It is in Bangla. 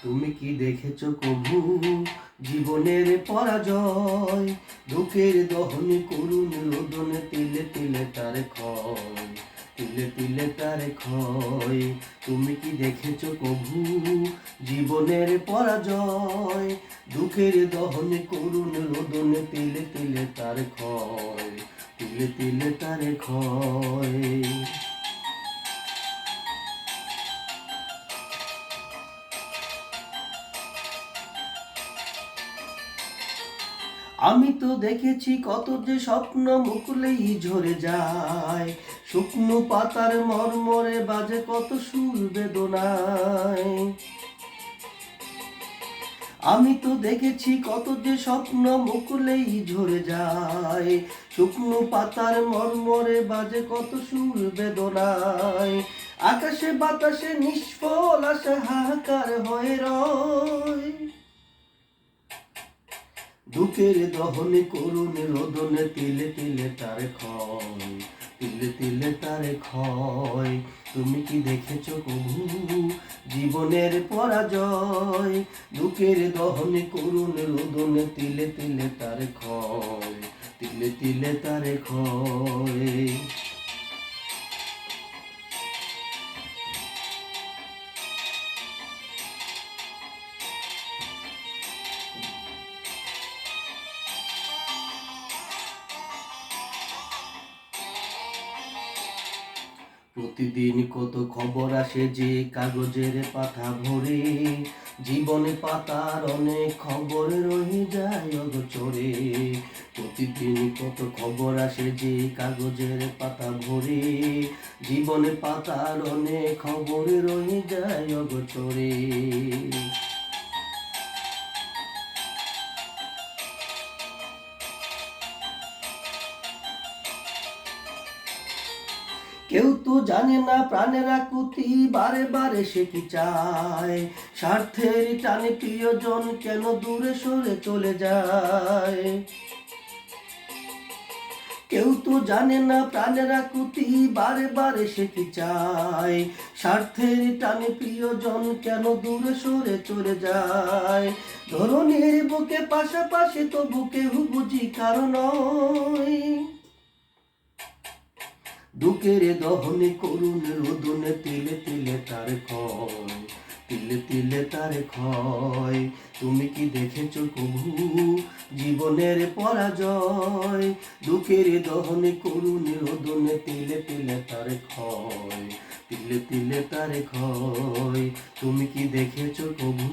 তুমি কি দেখেছো কভু জীবনের পরাজয়? দুঃখের দহনে করুণ রোদনে তিলে তিলে তার ক্ষয়, তিলে তিলে তার ক্ষয়। তুমি কি দেখেছো কভু জীবনের পরাজয়? দুঃখের দহনে করুণ রোদনে তিলে তিলে তার ক্ষয়, তিলে তিলে তার ক্ষয়। আমি তো দেখেছি কত যে স্বপ্ন মুকুলেই ঝরে যায়, শুকনো পাতার মর্মরে বাজে কত সুর বেদনায়। আমি তো দেখেছি কত যে স্বপ্ন মুকুলেই ঝরে যায়, শুকনো পাতার মর্মরে বাজে কত সুর বেদনায়। আকাশে বাতাসে নিষ্ফল আশা হাহাকার হয়ে রয়, দুঃখের দহনে করুণ রোদনে তিলে তিলে তার ক্ষয়, তিলে তিলে তার ক্ষয়। তুমি কি দেখেছো কভু জীবনের পরাজয়? দুঃখের দহনে করুণ রোদনে তিলে তিলে তার ক্ষয়, তিলে তিলে তার ক্ষয়। প্রতিদিন কত খবর আসে যে কাগজের পাতা ভরে, জীবনে পাতার অনেক খবর রয়ে যায় অগোচরে। প্রতিদিন কত খবর আসে যে কাগজের পাতা ভরে, জীবনে পাতার অনেক খবর রয়ে যায় অগোচরে। কেউ তো জানে না প্রাণের আকুতি, বারে বারে সে কি চায়, স্বার্থের টানে প্রিয়জন কেন দূরে সরে চলে যায়। কেউ তো জানে না প্রাণের আকুতি, বারে বারে সে কি চায়, স্বার্থের টানে প্রিয়জন কেন দূরে সরে চলে যায়। ধরনের বুকে পাশাপাশি তো বুকে বুঝি কারণ নয়, দুঃখের দহনে করুণ রোদনে তিলে তিলে তার ক্ষয়, তিলে তিলে তার ক্ষয়। তুমি কি দেখেছো কভু জীবনের পরাজয়? দুঃখের দহনে করুণ রোদনে তিলে তিলে তার ক্ষয়, তিলে তিলে তার ক্ষয়। তুমি কি দেখেছো কভু?